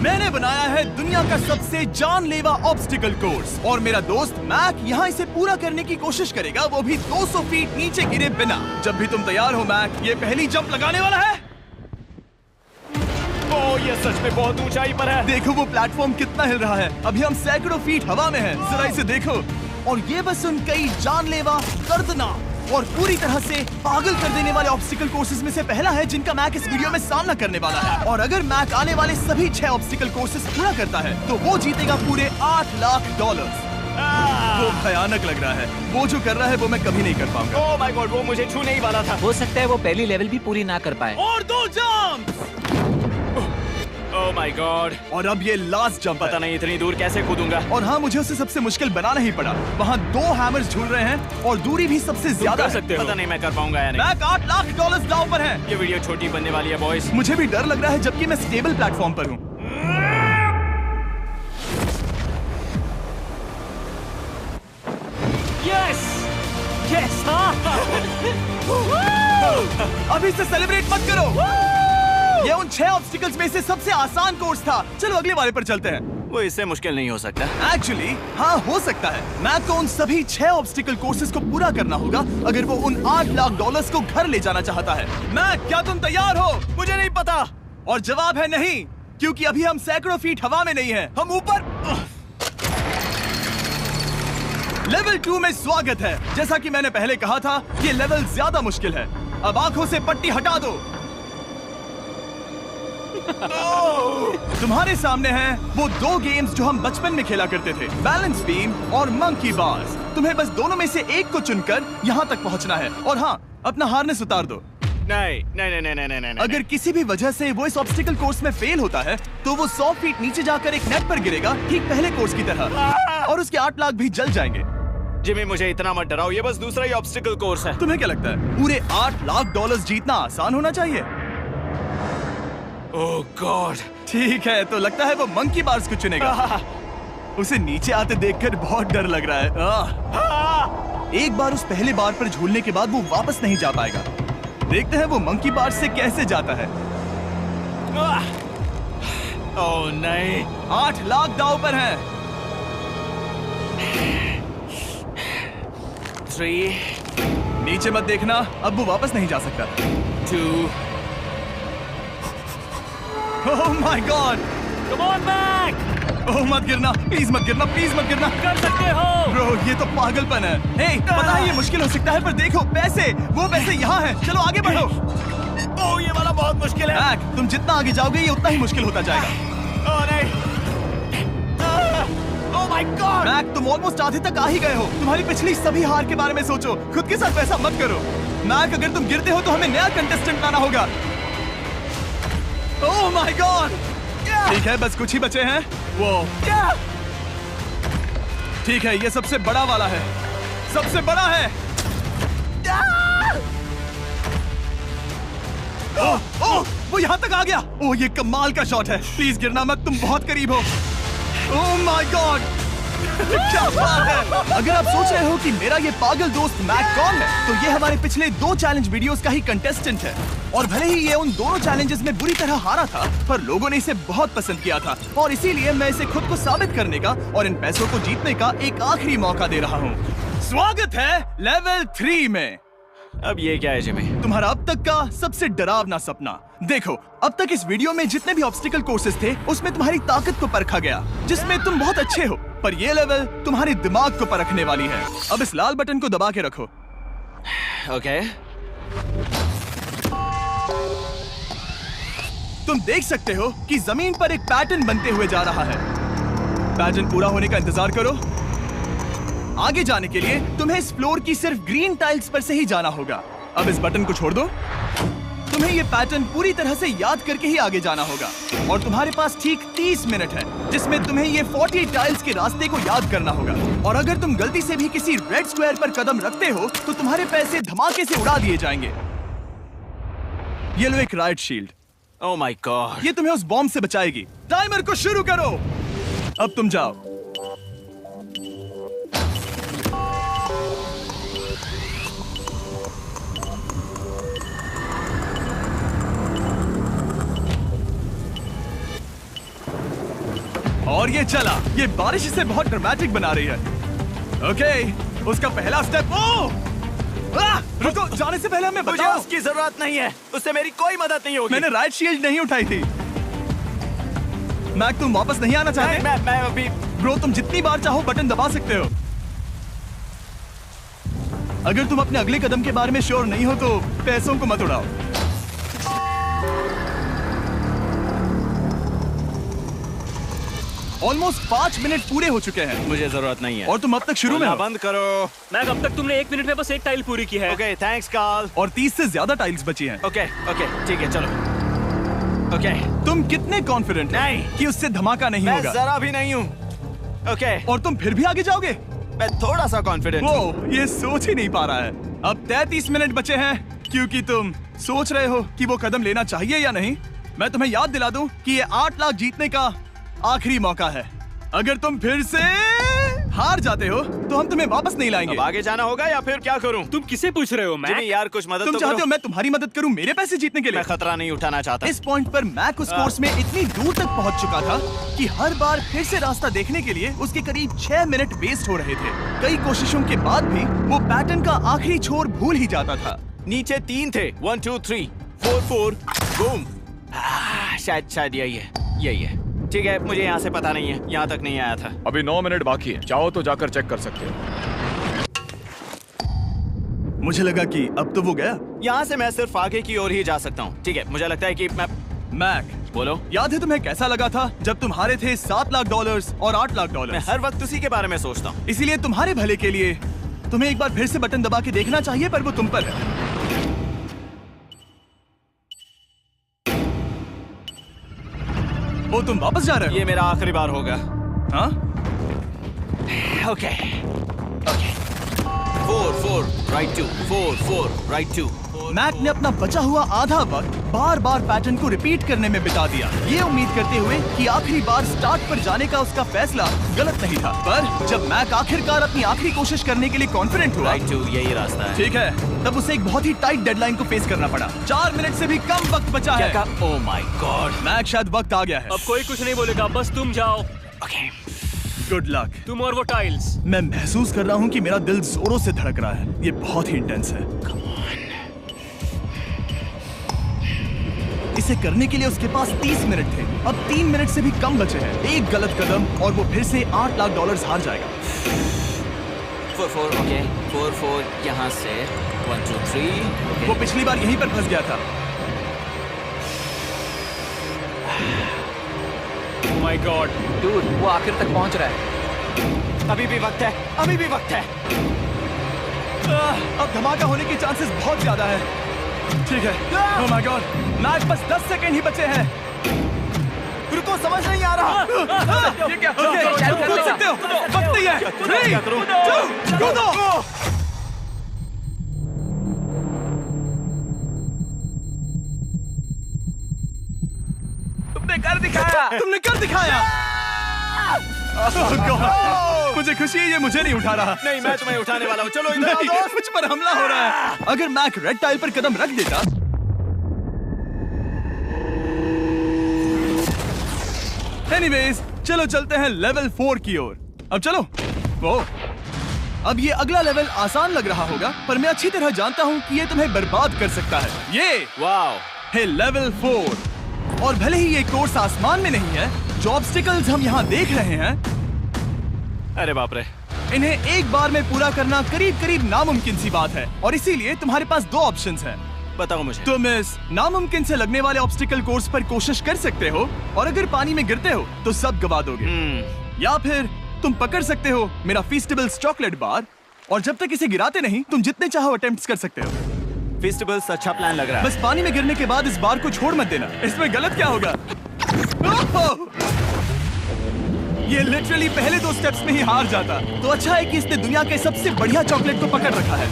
मैंने बनाया है दुनिया का सबसे जानलेवा ऑब्स्टिकल कोर्स और मेरा दोस्त मैक यहाँ इसे पूरा करने की कोशिश करेगा, वो भी 200 फीट नीचे गिरे बिना। जब भी तुम तैयार हो मैक, ये पहली जंप लगाने वाला है। ओह, ये सच में बहुत ऊंचाई पर है। देखो वो प्लेटफॉर्म कितना हिल रहा है। अभी हम सैकड़ों फीट हवा में हैं। जरा इसे देखो। और ये बस उन कई जानलेवा, दर्दनाक और पूरी तरह से पागल कर देने वाले ऑब्स्टिकल कोर्सेज में से पहला है जिनका मैक इस वीडियो में सामना करने वाला है। और अगर मैक आने वाले सभी 6 ऑब्स्टिकल कोर्सेज पूरा करता है तो वो जीतेगा पूरे $8 लाख। वो भयानक लग रहा है। वो जो कर रहा है वो मैं कभी नहीं कर पाऊंगा। ओह माय गॉड, वो मुझे छूने ही वाला था। हो सकता है वो पहली लेवल भी पूरी ना कर पाए। और 2 जंप। Oh my God. और अब ये लास्ट जंप। पता नहीं इतनी दूर कैसे कूदूंगा। और हाँ, मुझे उसे सबसे मुश्किल बनाना ही पड़ा। वहाँ 2 हैमर्स झूल रहे हैं और दूरी भी सबसे ज्यादा कर सकते हो। पता नहीं मैं कर पाऊंगा या नहीं। मैक $8 लाख दांव पर है। ये वीडियो छोटी बनने वाली है बॉयज। मुझे भी डर लग रहा है जबकि मैं स्टेबल प्लेटफॉर्म पर हूँ। Yes yes. अभी से सेलिब्रेट मत करो। ये उन 6 ऑब्स्टिकल्स में से सबसे आसान कोर्स था। चलो अगले वाले पर चलते हैं। वो इससे मुश्किल नहीं हो सकता। एक्चुअली हाँ, हो सकता है। मैक को उन सभी 6 ऑब्स्टिकल कोर्सेज को पूरा करना होगा अगर वो उन $8 लाख को घर ले जाना चाहता है। मैक, क्या तुम तैयार हो? मुझे नहीं पता। और जवाब है नहीं, क्योंकि अभी हम सैकड़ों फीट हवा में नहीं हैं। हम ऊपर। लेवल 2 में स्वागत है। जैसा कि मैंने पहले कहा था, ये लेवल ज्यादा मुश्किल है। अब आंखों से पट्टी हटा दो। तुम्हारे सामने हैं वो 2 गेम्स जो हम बचपन में खेला करते थे, बैलेंस बीम और मंकी बार्स। तुम्हें बस दोनों में से एक को चुनकर यहाँ तक पहुँचना है। और हाँ, अपना हार्नेस उतार दो। नहीं नहीं नहीं नहीं नहीं नहीं। अगर किसी भी वजह से वो इस ऑब्स्टिकल कोर्स में फेल होता है तो वो 100 फीट नीचे जाकर एक नेट पर गिरेगा, ठीक पहले कोर्स की तरह, और उसके 8 लाख भी जल जाएंगे। जिमी, मुझे इतना मत डराओ। ये बस दूसरा ही ऑब्स्टिकल कोर्स है। तुम्हें क्या लगता है पूरे $8 लाख जीतना आसान होना चाहिए? ओह गॉड। ठीक है, तो लगता है वो मंकी बार्स को चुनेगा। उसे नीचे आते देखकर बहुत डर लग रहा है। एक बार उस पहले बार पर झूलने के बाद वो वापस नहीं जा पाएगा। देखते हैं वो मंकी बार्स से कैसे जाता है। ओह नहीं। 8 लाख दांव पर हैं। 3 नीचे मत देखना, अब वो वापस नहीं जा सकता। 2 oh my god. Come on back. Oh मत गिरना, प्लीज मत गिरना, प्लीज मत गिरना। कर सकते हो। ब्रो, ये तो पागलपन है। हे, पता है ये मुश्किल हो सकता है, पर देखो पैसे, वो पैसे यहाँ हैं। चलो आगे बढ़ो। ओह, ये वाला बहुत मुश्किल है। मैक, तुम जितना आगे जाओगे ये उतना ही मुश्किल होता जाएगा। ओह नहीं। ओह माय गॉड। मैक, तुम ऑलमोस्ट आधे तक आ ही गए हो। तुम्हारी पिछली सभी हार के बारे में सोचो। खुद के साथ वैसा मत करो। मैक, अगर तुम गिरते हो तो हमें नया कंटेस्टेंट लाना होगा। ओह माय गॉड। ठीक है, बस कुछ ही बचे हैं। वो ठीक है, ये सबसे बड़ा वाला है। सबसे बड़ा है। ओह, वो यहाँ तक आ गया। ओह, ये कमाल का शॉट है। प्लीज गिरना मत, तुम बहुत करीब हो। ओह माय गॉड, क्या बात है। अगर आप सोच रहे हो कि मेरा ये पागल दोस्त मैक कौन है, तो ये हमारे पिछले 2 चैलेंज वीडियोस का ही कंटेस्टेंट है। और भले ही ये उन दोनों चैलेंजेस में बुरी तरह हारा था, पर लोगों ने इसे बहुत पसंद किया था और इसीलिए मैं इसे खुद को साबित करने का और इन पैसों को जीतने का एक आखिरी मौका दे रहा हूँ। स्वागत है लेवल 3 में। अब ये क्या है जिमी? तुम्हारा अब तक का सबसे डरावना सपना। देखो, अब तक इस वीडियो में जितने भी ऑब्स्टिकल कोर्सेज थे उसमें तुम्हारी ताकत को परखा गया, जिसमें तुम बहुत अच्छे हो, पर ये लेवल तुम्हारे दिमाग को परखने वाली है। अब इस लाल बटन को दबा के रखो। ओके। तुम देख सकते हो कि जमीन पर एक पैटर्न बनते हुए जा रहा है। पैटर्न पूरा होने का इंतजार करो। आगे जाने के लिए तुम्हें इस फ्लोर की सिर्फ ग्रीन टाइल्स पर से ही जाना होगा। अब इस बटन को छोड़ दो। तुम्हें ये पैटर्न पूरी तरह से याद करके ही आगे जाना होगा और तुम्हारे पास ठीक 30 मिनट है, जिसमें तुम्हें ये 40 टाइल्स के रास्ते को याद करना होगा। और अगर तुम गलती से भी किसी रेड स्क्वायर पर कदम रखते हो तो तुम्हारे पैसे धमाके से उड़ा दिए जाएंगे। ये लो एक right shield. Oh my God. ये तुम्हें उस बॉम्ब से बचाएगी। टाइमर को शुरू करो। अब तुम जाओ। और ये चला। ये बारिश इसे बहुत ड्रामेटिक बना रही है। ओके, उसका पहला स्टेप। रुको, जाने से पहले हमें मुझे बताओ। उसकी जरूरत नहीं है, उससे मेरी कोई मदद नहीं होगी। मैंने राइट शील्ड नहीं उठाई थी। मैक, तुम वापस नहीं आना चाहते? मैं अभी। ब्रो, तुम जितनी बार चाहो बटन दबा सकते हो। अगर तुम अपने अगले कदम के बारे में श्योर नहीं हो तो पैसों को मत उड़ाओ। ऑलमोस्ट 5 मिनट पूरे हो चुके हैं मुझे जरूरत नहीं है। और तुम अब तक शुरू में बोलना हो। बंद करो। मैक, अब तक तुमने 1 मिनट में बस एक टाइल पूरी की है। Okay, thanks Karl. और 30 से ज्यादा टाइल्स बची हैं। ओके ओके, ठीक है, चलो। ओके, तुम कितने कॉन्फिडेंट हो नहीं। कि उससे धमाका नहीं मैं होगा? जरा भी नहीं हूँ। ओके, और तुम फिर भी आगे जाओगे? मैं थोड़ा सा कॉन्फिडेंट हूँ। वो ये सोच ही नहीं पा रहा है। अब 33 मिनट बचे हैं क्योंकि तुम सोच रहे हो कि वो कदम लेना चाहिए या नहीं। मैं तुम्हें याद दिला दूं कि ये 8 लाख जीतने का आखिरी मौका है। अगर तुम फिर से हार जाते हो तो हम तुम्हें वापस नहीं लाएंगे। अब आगे जाना होगा या फिर क्या करूं? तुम किसे पूछ रहे हो मैक? जिमी यार, कुछ मदद तुम तो चाहते करो। हो मैं तुम्हारी मदद करूं मेरे पैसे जीतने के लिए? मैं खतरा नहीं उठाना चाहता। इस पॉइंट पर मैक उस कोर्स में इतनी दूर तक पहुंच चुका था कि हर बार फिर से रास्ता देखने के लिए उसके करीब 6 मिनट वेस्ट हो रहे थे। कई कोशिशों के बाद भी वो पैटर्न का आखिरी छोर भूल ही जाता था। नीचे 3 थे। 1 2 3 4 4 बूम। शायद यही है। ठीक है, मुझे यहाँ से पता नहीं है, यहाँ तक नहीं आया था। अभी 9 मिनट बाकी है, चाहो तो जाकर चेक कर सकते हो। मुझे लगा कि अब तो वो गया। यहाँ से मैं सिर्फ आगे की ओर ही जा सकता हूँ। ठीक है, मुझे लगता है कि मैं। मैक, बोलो। याद है तुम्हें कैसा लगा था जब तुम हारे थे $7 लाख और $8 लाख? मैं हर वक्त उसी के बारे में सोचता हूँ। इसीलिए तुम्हारे भले के लिए तुम्हें एक बार फिर से बटन दबा के देखना चाहिए, पर वो तुम पर है। ओ, तुम वापस जा रहे हो? ये मेरा आखिरी बार होगा। हाँ? Okay 4 4 right 2 4 4 right 2। मैक ने अपना बचा हुआ आधा वक्त बार बार पैटर्न को रिपीट करने में बिता दिया, ये उम्मीद करते हुए कि आखिरी बार स्टार्ट पर जाने का उसका फैसला गलत नहीं था। पर जब मैक आखिरकार अपनी आखिरी कोशिश करने के लिए कॉन्फिडेंट हुआ, राइट 2 यही रास्ता है। ठीक है, तब उसे एक बहुत ही टाइट डेडलाइन को फेस करना पड़ा। 4 मिनट से भी कम वक्त बचा है। ओह माय गॉड। मैक, शायद वक्त आ गया है। अब कोई कुछ नहीं बोलेगा, बस तुम जाओ। Okay, good luck. तुम और वो टाइल्स। मैं महसूस कर रहा हूँ कि मेरा दिल जोरों से धड़क रहा है। ये बहुत ही इंटेंस है। इसे करने के लिए उसके पास 30 मिनट थे। अब 3 मिनट से भी कम बचे हैं। एक गलत कदम और वो फिर से $8 लाख हार जाएगा। 4 4 ओके 4 4 यहाँ से 1 2 3। वो पिछली बार यहीं पर फंस गया था। ओह माय गॉड, डूड, वो आखिर तक पहुंच रहा है। अभी भी वक्त है, अभी भी वक्त है। अब धमाका होने के चांसेस बहुत ज्यादा है। ठीक है। ओह माय गॉड, मैक, बस 10 सेकंड ही बचे हैं। रुको, समझ नहीं आ रहा। ये क्या? ओके, तुम कूद सकते हो। वक्त नहीं है। 3 2 कूदो। तुमने कर दिखाया। तुमने कर दिखाया। Oh God, मुझे खुशी है ये मुझे नहीं उठा रहा। नहीं, मैं तुम्हें उठाने वाला हूँ। चलो इधर आओ नहीं, दोस्त। मुझ पर हमला हो रहा है। अगर मैक रेड टाइल पर कदम रख देता। एनीवेज, चलो चलते हैं लेवल 4 की ओर। अब चलो। वो अब ये अगला लेवल आसान लग रहा होगा, पर मैं अच्छी तरह जानता हूँ कि ये तुम्हें बर्बाद कर सकता है। ये वाओ है लेवल 4। और भले ही ये कोर्स आसमान में नहीं है, जो ऑब्स्टिकल्स हम यहाँ देख रहे हैं, अरे बाप रे। इन्हें एक बार में पूरा करना करीब करीब नामुमकिन सी बात है। और इसीलिए तुम्हारे पास 2 ऑप्शंस हैं। बताओ मुझे। तुम इस नामुमकिन से लगने वाले ऑब्स्टिकल कोर्स पर कोशिश कर सकते हो, और अगर पानी में गिरते हो तो सब गवा दोगे। या फिर तुम पकड़ सकते हो मेरा फीस्टेबल्स चॉकलेट बार, और जब तक इसे गिराते नहीं तुम जितने चाहो अटेम्प्ट्स कर सकते हो। फेस्टिवल्स अच्छा प्लान लग रहा है। बस पानी में गिरने के बाद इस बार को छोड़ मत देना। इसमें गलत क्या होगा? ओह! ये लिटरली पहले 2 स्टेप्स में ही हार जाता। तो अच्छा है कि इसने दुनिया के सबसे बढ़िया चॉकलेट को पकड़ रखा है।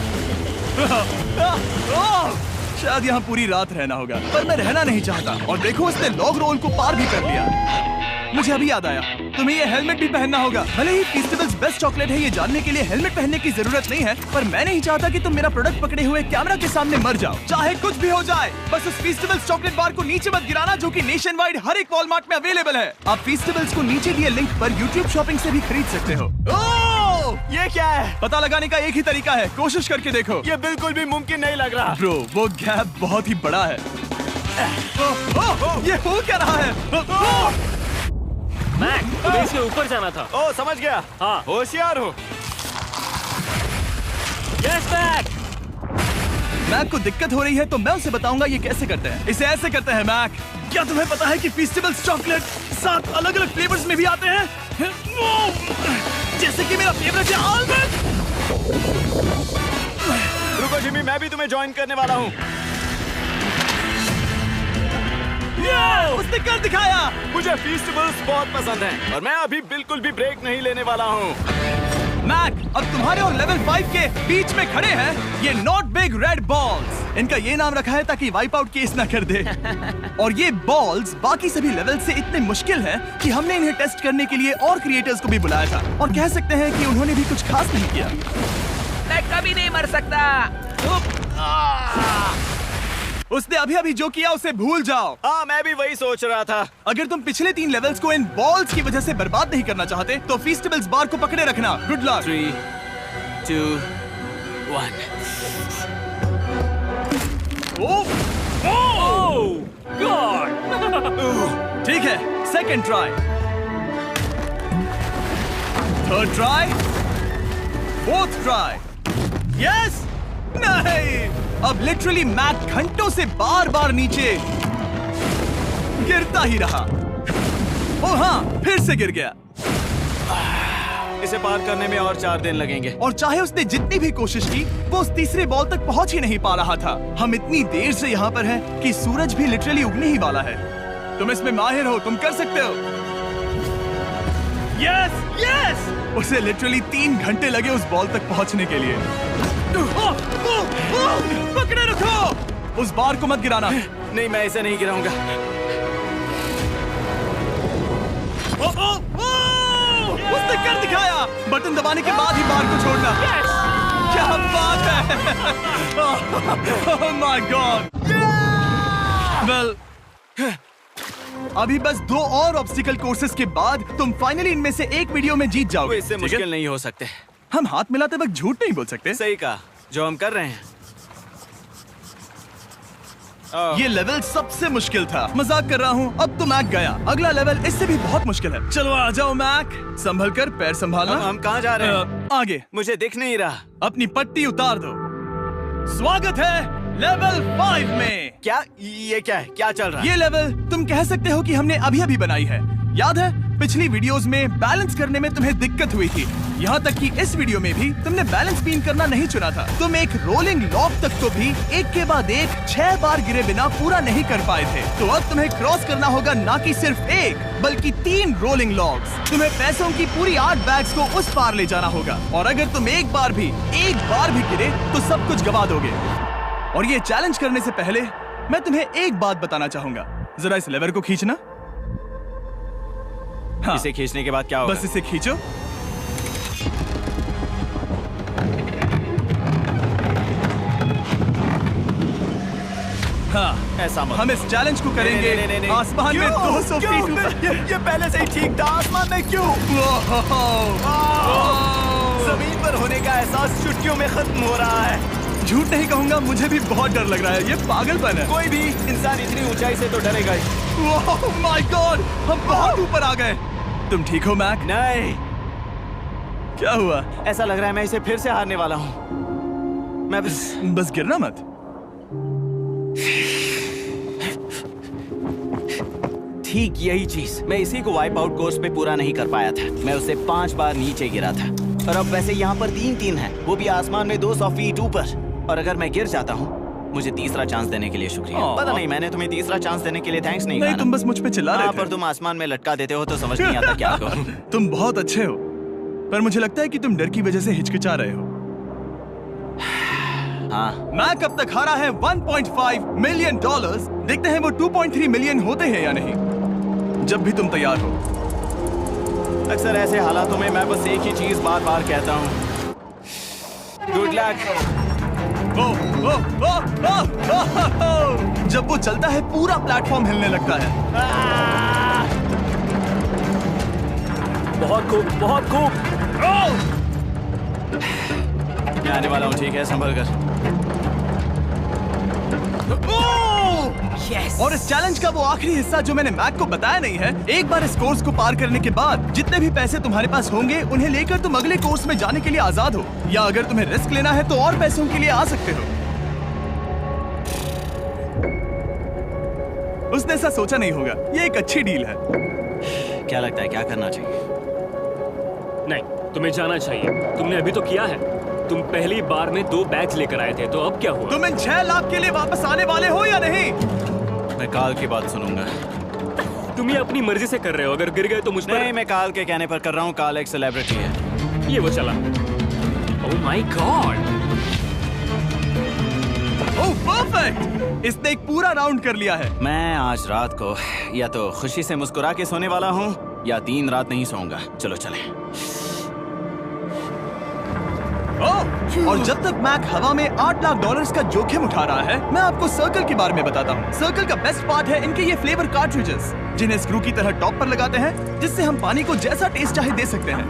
शायद यहाँ पूरी रात रहना होगा, पर मैं रहना नहीं चाहता। और देखो, इसने लॉग रोल को पार भी कर लिया। मुझे अभी याद आया, तुम्हें ये हेलमेट भी पहनना होगा। भले ही फीस्टेबल्स बेस्ट चॉकलेट है ये जानने के लिए हेलमेट पहनने की जरूरत नहीं है, पर मैं नहीं चाहता कि तुम मेरा प्रोडक्ट पकड़े हुए कैमरा के सामने मर जाओ। चाहे कुछ भी हो जाए, बस उस फीस्टेबल्स चॉकलेट बार को नीचे मत गिराना, जो कि नेशन वाइड हर एक वॉलमार्ट में अवेलेबल है। आप फीस्टेबल्स को नीचे दिए लिंक पर YouTube शॉपिंग से भी खरीद सकते हो। ये क्या है? पता लगाने का एक ही तरीका है, कोशिश करके देखो। ये बिल्कुल भी मुमकिन नहीं लग रहा। ब्रो, वो गैप बहुत ही बड़ा है। ये हो क्या रहा है? मैक, तुम्हें इसके ऊपर जाना था। ओ, समझ गया। हाँ। होशियार हो। Yes Mac. मैक को दिक्कत हो रही है तो मैं उसे बताऊंगा ये कैसे करते हैं। इसे ऐसे करते हैं मैक। क्या तुम्हें पता है कि फीस्टेबल्स चॉकलेट 7 अलग-अलग फ्लेवर्स में भी आते हैं? जैसे कि मेरा फेवरेट है आलमंड। रुको जिमी, मैं भी तुम्हें ज्वाइन करने वाला हूँ। उसने कर दिखाया। मुझे फीस्टेबल्स बहुत पसंद हैं और मैं अभी बिल्कुल भी ब्रेक नहीं लेने वाला हूँ। मैक, अब तुम्हारे और लेवल 5 के बीच में खड़े हैं ये नॉट बिग रेड बॉल्स। इनका ये नाम रखा है ताकि वाइप आउट केस ना कर दे। और ये बॉल्स बाकी सभी लेवल से इतने मुश्किल हैं कि हमने इन्हें टेस्ट करने के लिए और क्रिएटर्स को भी बुलाया था, और कह सकते हैं कि उन्होंने भी कुछ खास नहीं किया। मैं कभी नहीं मर सकता। उसने अभी जो किया उसे भूल जाओ। हाँ, मैं भी वही सोच रहा था। अगर तुम पिछले 3 लेवल्स को इन बॉल्स की वजह से बर्बाद नहीं करना चाहते तो फीस्टेबल्स बार को पकड़े रखना। Good luck. 3, 2, 1। ओह गॉड। ठीक है, second try, third try, fourth try. Yes, नहीं। अब लिटरली मैक घंटों से बार बार नीचे गिरता ही रहा। ओ हाँ, फिर से गिर गया। इसे पार करने में और 4 दिन लगेंगे। और चाहे उसने जितनी भी कोशिश की, वो उस तीसरे बॉल तक पहुंच ही नहीं पा रहा था। हम इतनी देर से यहाँ पर हैं कि सूरज भी लिटरली उगने ही वाला है। तुम इसमें माहिर हो, तुम कर सकते हो। Yes, yes. उसे लिटरली 3 घंटे लगे उस बॉल तक पहुंचने के लिए। पकड़े रखो, उस बार को मत गिराना। नहीं, मैं इसे नहीं गिराऊंगा। उसने कर दिखाया। बटन दबाने के बाद ही बार को छोड़ना। क्या बात है। ओह माय गॉड। वेल, अभी बस 2 और ऑब्स्टिकल कोर्सेस के बाद तुम फाइनली इनमें से एक वीडियो में जीत वो जाओगे। इससे ठीक है? मुश्किल नहीं हो सकते। हम हाथ मिलाते वक्त झूठ नहीं बोल सकते। सही कहा, जो हम कर रहे हैं। ये लेवल सबसे मुश्किल था। मजाक कर रहा हूँ। अब तो मैक गया। अगला लेवल इससे भी बहुत मुश्किल है। चलो आ जाओ मैक, संभल कर, पैर संभालना। हम कहाँ जा रहे हैं? आगे। मुझे दिख नहीं रहा। अपनी पट्टी उतार दो। स्वागत है लेवल 5 में। क्या ये क्या है? क्या चल रहा है? ये लेवल तुम कह सकते हो कि हमने अभी बनाई है। याद है पिछली वीडियोस में बैलेंस करने में तुम्हें दिक्कत हुई थी। यहाँ तक कि इस वीडियो में भी तुमने बैलेंस बीन करना नहीं चुना था। तुम एक रोलिंग लॉक तक को भी एक के बाद एक 6 बार गिरे बिना पूरा नहीं कर पाए थे। तो अब तुम्हें क्रॉस करना होगा ना कि सिर्फ एक, बल्कि 3 रोलिंग लॉक्स। तुम्हें पैसों की पूरी 8 बैग्स को उस पार ले जाना होगा, और अगर तुम एक बार भी गिरे तो सब कुछ गवा दोगे। और ये चैलेंज करने से पहले मैं तुम्हें एक बात बताना चाहूंगा। जरा इस लेवर को खींचना। हाँ, इसे खींचने के बाद क्या होगा? बस इसे खींचो। हाँ, ऐसा मत। हम इस चैलेंज को करेंगे नहीं। आसमान में क्यों? 200 क्यों? फीट। ये पहले से ही ठीक था। आसमान में क्यों? जमीन पर होने का एहसास चुटकियों में खत्म हो रहा है। झूठ नहीं कहूंगा, मुझे भी बहुत डर लग रहा है। ये पागलपन है। कोई भी इंसान इतनी ऊंचाई से तो डरेगा ही। ओह माय गॉड, हम बहुत ऊपर आ गए। तुम ठीक हो मैक? नहीं, क्या हुआ? ऐसा लग रहा है मैं इसे फिर से हारने वाला हूँ। मैं बस गिरना मत। ठीक यही चीज मैं इसी को वाइप आउट कोर्स पे पूरा नहीं कर पाया था। मैं उसे 5 बार नीचे गिरा था, और अब वैसे यहाँ पर 3-3 है, वो भी आसमान में 200 फीट ऊपर। और अगर मैं गिर जाता हूँ, मुझे तीसरा चांस देने के लिए शुक्रिया। पता नहीं, मैंने तुम्हें तीसरा चांस देने के लिए थैंक्स नहीं कहा नहीं, ना। तुम बस मुझ पे चिल्ला रहे थे। पर तुम आसमान में लटका देते हो तो समझ नहीं आता क्या करूं। तुम बहुत अच्छे हो, पर मुझे लगता है कि तुम डर की वजह से हिचकिचा रहे हो। हाँ, मैक अब तक हारा है $1.5 मिलियन। देखते हैं वो 2.3 मिलियन होते हैं या नहीं। जब भी तुम तैयार हो। अक्सर ऐसे हालातों में मैं बस एक ही चीज बार बार कहता हूँ, गुड लक। ओ, ओ, ओ, ओ, ओ, ओ, ओ। जब वो चलता है पूरा प्लेटफॉर्म हिलने लगता है। बहुत खूब, बहुत खूब। मैं आने वाला हूँ, ठीक है, संभल कर। यस। और इस चैलेंज का वो आखिरी हिस्सा जो मैंने मैक को बताया नहीं है, एक बार इस कोर्स को पार करने के बाद जितने भी पैसे तुम्हारे पास होंगे उन्हें लेकर तुम अगले कोर्स में जाने के लिए आजाद हो, या अगर तुम्हें रिस्क लेना है तो और पैसों के लिए आ सकते हो। उसने ऐसा सोचा नहीं होगा, ये एक अच्छी डील है। क्या लगता है क्या करना चाहिए? नहीं, तुम्हें जाना चाहिए। तुमने अभी तो किया है। तुम पहली बार में 2 बैग्स लेकर आए थे, तो अब क्या हुआ? तुम इन 6 लाख के लिए वापस आने वाले हो या नहीं? मैं काल की बात सुनूंगा। तुम ये अपनी मर्जी से कर रहे हो। अगर गिर गए तो मुझ पर नहीं, मैं काल के कहने पर कर रहा हूँ। काल एक सेलिब्रिटी है। ये वो चला। ओह माय गॉड। ओह परफेक्ट, इसने एक पूरा राउंड कर लिया है। मैं आज रात को या तो खुशी से मुस्कुरा के सोने वाला हूँ या 3 रात नहीं सोऊंगा। चलो चलें। और जब तक मैक हवा में $8 लाख का जोखिम उठा रहा है, मैं आपको सर्कल के बारे में बताता हूँ। सर्कल का बेस्ट पार्ट है इनके ये फ्लेवर कार्ट्रिजेस, जिन्हें स्क्रू की तरह टॉप पर लगाते हैं, जिससे हम पानी को जैसा टेस्ट चाहे दे सकते हैं।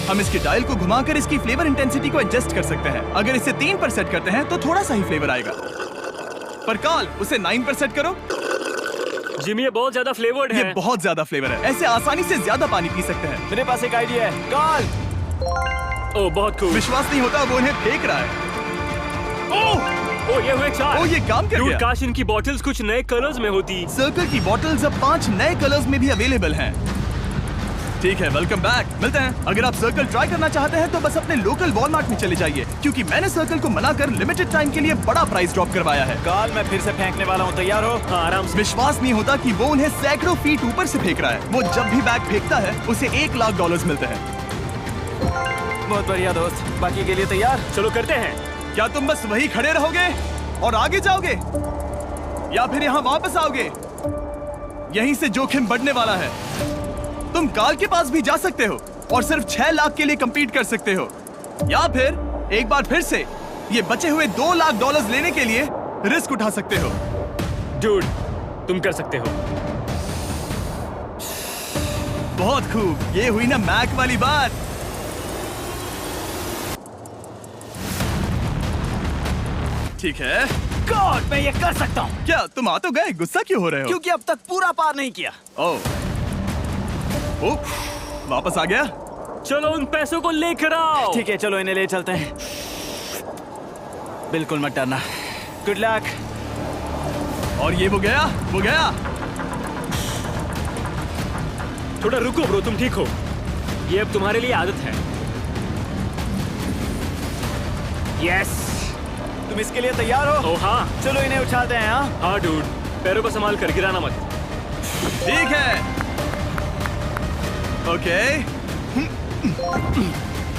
हम इसके डायल को घुमाकर इसकी फ्लेवर इंटेंसिटी को एडजस्ट कर सकते हैं। अगर इसे 3 पर सेट करते हैं तो थोड़ा सा ही फ्लेवर आएगा, पर काल उसे 9 पर सेट करो। जिमी, ये बहुत ज्यादा फ्लेवर्ड ये है। बहुत ज्यादा फ्लेवर है, ऐसे आसानी से ज्यादा पानी पी सकते हैं। मेरे पास एक आइडिया है। काल, ओह बहुत खूब। विश्वास नहीं होता, वो उन्हें फेंक रहा है। ओह ये हुए 4। ओह, ये काम कर Dude, गया। काश इनकी बॉटल्स कुछ नए कलर्स में होती। सर्कल की बॉटल्स अब 5 नए कलर्स में भी अवेलेबल हैं। ठीक है, वेलकम बैक। मिलते हैं। अगर आप सर्कल ट्राई करना चाहते हैं तो बस अपने लोकल वॉलमार्ट में चले जाइए, क्योंकि मैंने सर्कल को मना कर लिमिटेड टाइम के लिए बड़ा प्राइस ड्रॉप करवाया है। काल, मैं फिर से फेंकने वाला हूँ। तैयार हो? हाँ, आराम से। विश्वास नहीं होता कि वो उन्हें सैकड़ों फीट ऊपर से फेंक रहा है। वो जब भी बैग फेंकता है उसे $1 लाख मिलते हैं। बहुत बढ़िया दोस्त, बाकी के लिए तैयार? चलो करते हैं। क्या तुम बस वही खड़े रहोगे और आगे जाओगे, या फिर यहाँ वापस आओगे? यहीं से जोखिम बढ़ने वाला है। तुम काल के पास भी जा सकते हो और सिर्फ 6 लाख के लिए compete कर सकते हो, या फिर एक बार फिर से ये बचे हुए $2 लाख लेने के लिए रिस्क उठा सकते हो। डूड, तुम कर सकते हो। बहुत खूब, ये हुई ना मैक वाली बात। ठीक है। गॉड, मैं ये कर सकता हूँ। क्या तुम आ तो गए, गुस्सा क्यों हो रहे हो? क्योंकि अब तक पूरा पार नहीं किया। ओह, वापस आ गया। चलो उन पैसों को लेकर आओ। ठीक है, चलो इन्हें ले चलते हैं। बिल्कुल मत डरना। Good luck. और ये वो गया, वो गया। थोड़ा रुको ब्रो, तुम ठीक हो। ये अब तुम्हारे लिए आदत है। यस। तुम इसके लिए तैयार हो? ओह हाँ। चलो इन्हें उछालते हैं। हाँ, हाँ डूड, पैरों को संभाल कर, गिराना मत। ठीक है। ओके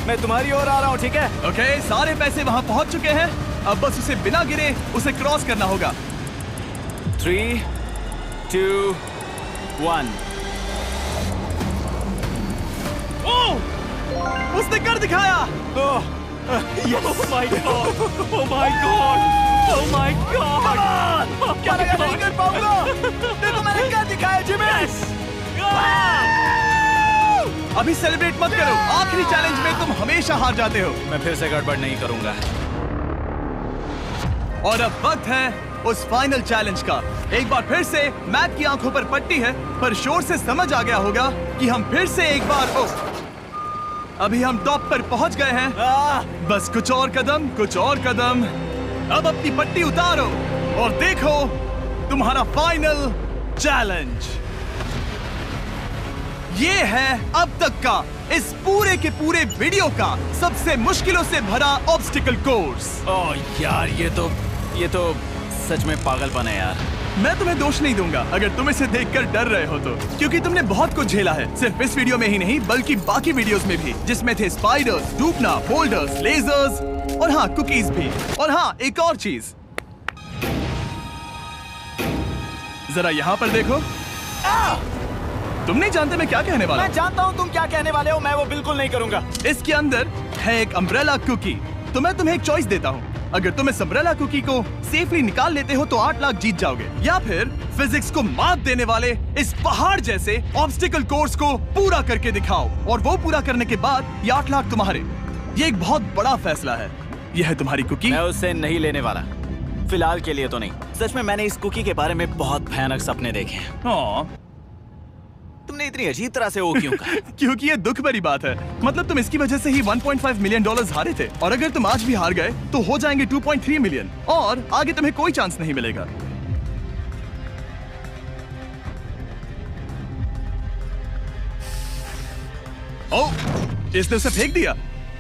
मैं तुम्हारी ओर आ रहा हूँ, ठीक है? ओके, सारे पैसे वहां पहुंच चुके हैं। अब बस उसे बिना गिरे उसे क्रॉस करना होगा। 3, 2, 1। ओह, उसने कर दिखाया। ओह, Oh my god! Oh my god! Oh my god! क्या लगा नहीं कर पाऊंगा? देखो मैंने क्या दिखाया जिमी। अभी सेलिब्रेट मत करो, आखिरी चैलेंज में तुम हमेशा हार जाते हो। मैं फिर से गड़बड़ नहीं करूंगा। और अब वक्त है उस फाइनल चैलेंज का। एक बार फिर से मैक की आंखों पर पट्टी है, पर शोर से समझ आ गया होगा कि हम फिर से एक बार अभी हम टॉप पर पहुंच गए हैं। बस कुछ और कदम, कुछ और कदम। अब अपनी पट्टी उतारो और देखो तुम्हारा फाइनल चैलेंज। ये है अब तक का इस पूरे के पूरे वीडियो का सबसे मुश्किलों से भरा ऑब्स्टिकल कोर्स। ओह यार, ये तो सच में पागलपन है यार। मैं तुम्हें दोष नहीं दूंगा अगर तुम इसे देखकर डर रहे हो तो, क्योंकि तुमने बहुत कुछ झेला है, सिर्फ इस वीडियो में ही नहीं बल्कि बाकी वीडियोस में भी, जिसमें थे स्पाइडर्स, डूबना, बोल्डर्स, लेजर्स और हाँ कुकीज भी। और हाँ, एक और चीज, जरा यहाँ पर देखो। तुम नहीं जानते मैं क्या कहने वाला मैं जानता हूँ तुम क्या कहने वाले हो, मैं वो बिल्कुल नहीं करूंगा। हूँ। इसके अंदर है एक अम्ब्रेला कुकी। तो मैं तुम्हें एक चॉइस देता हूँ। अगर तुम इस अम्ब्रेला कुकी को सेफली निकाल लेते हो तो 8 लाख जीत जाओगे, या फिर फिजिक्स को मात देने वाले इस पहाड़ जैसे ऑब्स्टिकल कोर्स को पूरा करके दिखाओ, और वो पूरा करने के बाद ये 8 लाख तुम्हारे। ये एक बहुत बड़ा फैसला है। यह है तुम्हारी कुकी। मैं उससे नहीं लेने वाला, फिलहाल के लिए तो नहीं। सच में मैंने इस कुकी के बारे में बहुत भयानक सपने देखे हैं। हाँ, तुमने इतनी अजीब तरह से वो क्यों कहा? क्योंकि ये दुख भरी बात है। मतलब तुम इसकी वजह से ही 1.5 मिलियन डॉलर्स हारे थे, और अगर तुम आज भी हार गए तो हो जाएंगे 2.3 मिलियन, और आगे तुम्हें कोई चांस नहीं मिलेगा। ओह, इसने उसे फेंक दिया।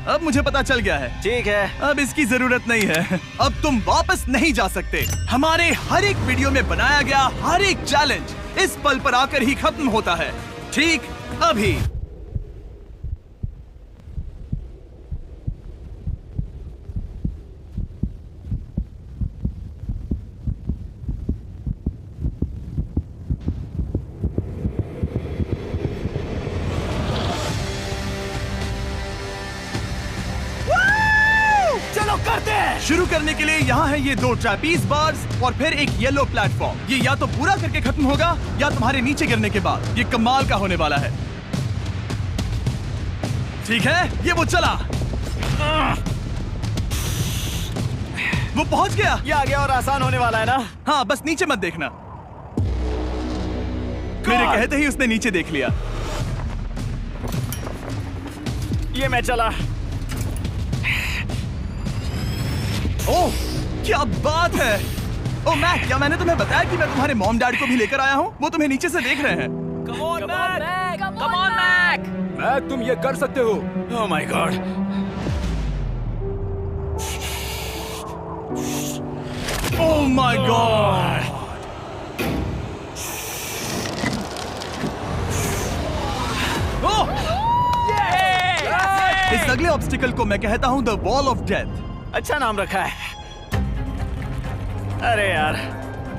अब मुझे पता चल गया है। ठीक है, अब इसकी जरूरत नहीं है। अब तुम वापस नहीं जा सकते। हमारे हर एक वीडियो में बनाया गया हर एक चैलेंज इस पल पर आकर ही खत्म होता है। ठीक अभी। चलो करते हैं। शुरू करने के लिए यहाँ है ये 2 ट्रैपीज बार्स और फिर एक येलो प्लेटफॉर्म। ये या तो पूरा करके खत्म होगा या तुम्हारे नीचे गिरने के बाद। ये कमाल का होने वाला है। ठीक है, ये वो चला। वो पहुंच गया। ये आगे और आसान होने वाला है ना? हाँ, बस नीचे मत देखना। मेरे कहते ही उसने नीचे देख लिया। ये मैं चला। ओह, क्या बात है। ओह मैक, क्या मैंने तुम्हें बताया कि मैं तुम्हारे मॉम डैड को भी लेकर आया हूँ? वो तुम्हें नीचे से देख रहे हैं। Come on Mac. मैक, तुम ये कर सकते हो। Oh my god. Oh my god. Oh, इस अगले ऑब्स्टिकल को मैं कहता हूँ द वॉल ऑफ डेथ। अच्छा नाम रखा है। अरे यार,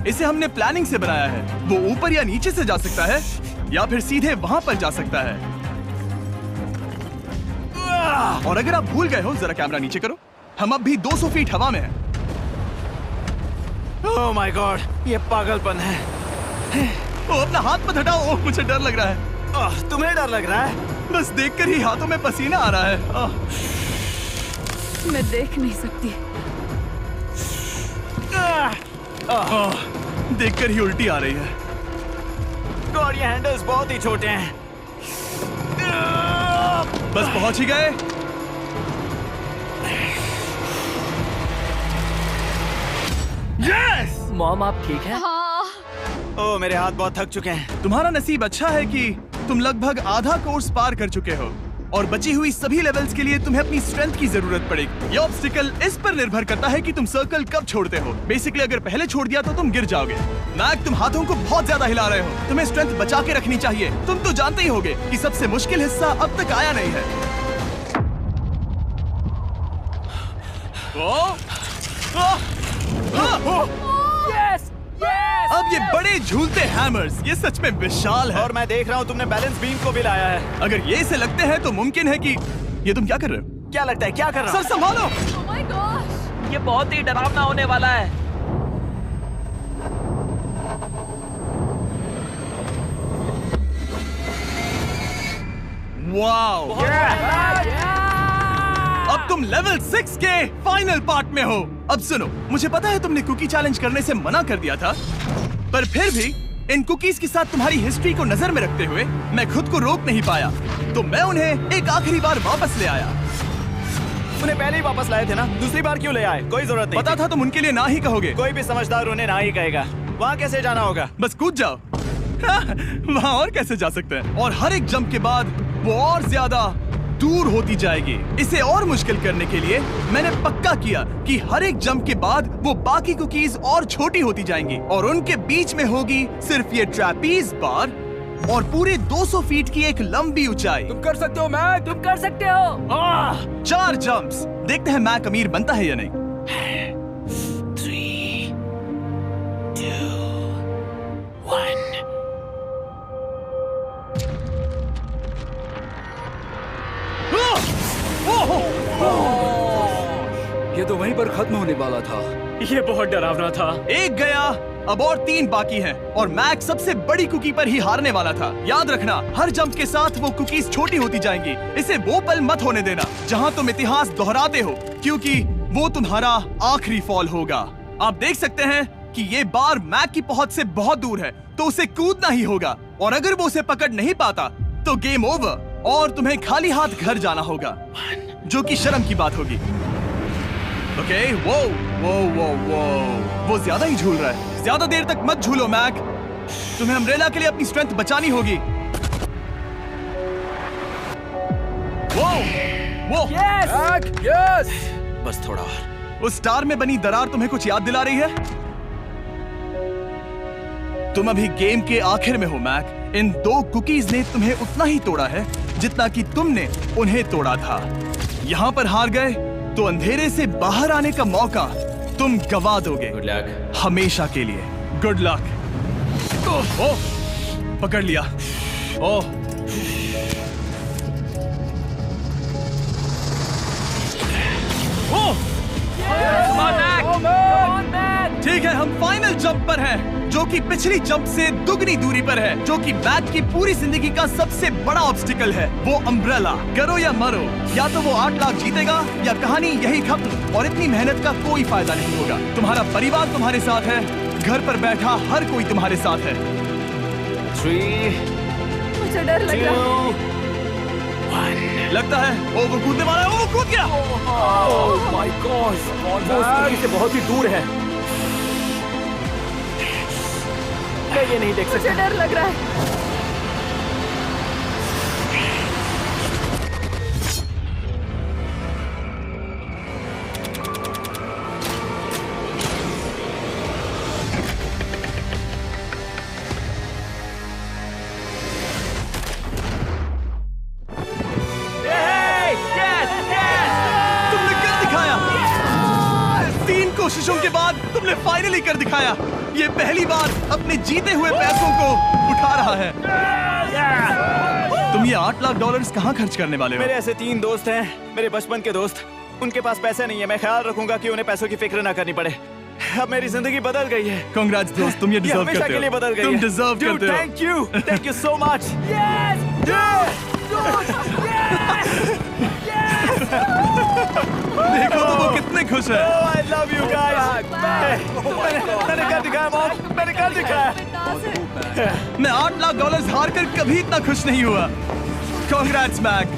इसे हमने प्लानिंग से बनाया है। वो ऊपर या नीचे से जा सकता है, या फिर सीधे वहां पर जा सकता है। और अगर आप भूल गए हो, जरा कैमरा नीचे करो। हम अब भी 200 फीट हवा में हैं। ओह माय गॉड, ये पागलपन है। ओ, अपना हाथ मत हटाओ। ओह, मुझे डर लग रहा है। तुम्हें डर लग रहा है? बस देखकर ही हाथों में पसीना आ रहा है। मैं देख नहीं सकती। देखकर ही उल्टी आ रही है। गॉड, ये हैंडल्स बहुत ही छोटे हैं। बस पहुंच ही गए। यस! मॉम, आप ठीक है? हाँ। ओह, मेरे हाथ बहुत थक चुके हैं। तुम्हारा नसीब अच्छा है कि तुम लगभग आधा कोर्स पार कर चुके हो, और बची हुई सभी लेवल्स के लिए तुम्हें अपनी स्ट्रेंथ की जरूरत पड़ेगी। ये ऑब्स्टिकल इस पर निर्भर करता है कि तुम सर्कल कब छोड़ते हो। बेसिकली अगर पहले छोड़ दिया तो तुम गिर जाओगे। मैक, तुम हाथों को बहुत ज्यादा हिला रहे हो। तुम्हें स्ट्रेंथ बचा के रखनी चाहिए। तुम तो जानते ही होगे कि सबसे मुश्किल हिस्सा अब तक आया नहीं है। Yes, yes. अब ये बड़े झूलते हैमर्स, ये सच में विशाल है। और मैं देख रहा हूँ तुमने बैलेंस बीम को भी लाया है। अगर ये इसे लगते हैं तो मुमकिन है कि ये तुम क्या कर रहे हो? क्या लगता है, क्या कर रहा सर हूँ? संभालो। Oh my gosh! ये बहुत ही डरावना होने वाला है। वाओ! अब तुम लेवल 6 के फाइनल पार्ट में हो। अब सुनो, मुझे पता है तुमने कुकी चैलेंज करने से मना कर दिया था, पर फिर भी इन कुकीज के साथ तुम्हारी हिस्ट्री को नजर में रखते हुए मैं खुद को रोक नहीं पाया, तो मैं उन्हें एक आखिरी बार वापस ले आया। उन्हें पहले ही वापस लाए थे ना, दूसरी बार क्यों ले आए? कोई जरूरत नहीं पता थी। था तुम उनके लिए ना ही कहोगे। कोई भी समझदार उन्हें ना ही कहेगा। वहाँ कैसे जाना होगा? बस कूद जाओ। वहाँ और कैसे जा सकते हैं? और हर एक जंप के बाद वो और ज्यादा दूर होती जाएगी। इसे और मुश्किल करने के लिए मैंने पक्का किया कि हर एक जंप के बाद वो बाकी कुकीज और छोटी होती जाएंगी, और उनके बीच में होगी सिर्फ ये ट्रैपीज बार और पूरे 200 फीट की एक लंबी ऊंचाई। तुम कर सकते हो मैक। तुम कर सकते हो। 4 जंप्स। देखते हैं मैक अमीर बनता है या नहीं। 3, 2, 1। ये तो वहीं पर खत्म होने वाला था। ये बहुत डरावना था। एक गया, अब और 3 बाकी हैं और मैक सबसे बड़ी कुकी पर ही हारने वाला था। याद रखना, हर जंप के साथ वो कुकीज छोटी होती जाएंगी। इसे वो पल मत होने देना जहां तुम इतिहास दोहराते हो, क्योंकि वो तुम्हारा आखिरी फॉल होगा। आप देख सकते हैं कि ये बार मैक की पहुंच से बहुत दूर है, तो उसे कूदना ही होगा। और अगर वो उसे पकड़ नहीं पाता तो गेम ओवर और तुम्हें खाली हाथ घर जाना होगा, जो कि शर्म की बात होगी। ओके, वो ज्यादा ही झूल रहा है। ज्यादा देर तक मत झूलो मैक, तुम्हें अम्ब्रेला के लिए अपनी स्ट्रेंथ बचानी होगी। वो यस। बस थोड़ा और। उस स्टार में बनी दरार तुम्हें कुछ याद दिला रही है? तुम अभी गेम के आखिर में हो मैक। इन 2 कुकीज ने तुम्हें उतना ही तोड़ा है जितना कि तुमने उन्हें तोड़ा था। यहाँ पर हार गए तो अंधेरे से बाहर आने का मौका तुम गवा दोगे। Good luck. हमेशा के लिए। Good luck. ओह, पकड़ लिया। ओह, ठीक है, हम फाइनल जंप पर हैं, जो कि पिछली जंप से दुगनी दूरी पर है, जो कि मैक की पूरी जिंदगी का सबसे बड़ा ऑब्स्टिकल है। वो अम्ब्रेला। करो या मरो, या तो वो 8 लाख जीतेगा या कहानी यही खत्म और इतनी मेहनत का कोई फायदा नहीं होगा। तुम्हारा परिवार तुम्हारे साथ है, घर पर बैठा हर कोई तुम्हारे साथ है। 3, मुझे डर लग रहा है। 2, 1। लगता है वो कूदने वाला है। वो कूद गया। ओह माय गॉड, वो उस कुकी से बहुत ही दूर है। मैं ये नहीं देख मुझे डर लग रहा है। तुमने कर दिखाया। 3 कोशिशों के बाद तुमने फाइनली कर दिखाया। ये पहली बार अपने जीते हुए पैसों को उठा रहा है। तुम ये $8 लाख कहाँ खर्च करने वाले हो? मेरे ऐसे 3 दोस्त हैं, मेरे बचपन के दोस्त। उनके पास पैसे नहीं है। मैं ख्याल रखूंगा कि उन्हें पैसों की फिक्र ना करनी पड़े। अब मेरी जिंदगी बदल गई है। कांग्रेस दोस्त, तुम ये डिजर्व हमेशा करते के लिए हो। बदल गई तुम है। डिजर्व करते हो। Thank you so much. देखो तो वो कितने खुश है। I love you guys। मैंने कर दिखाया मॉम, मैंने कर दिखाया। मैं $8 लाख हार कर कभी इतना खुश नहीं हुआ। कांग्रेस मैक।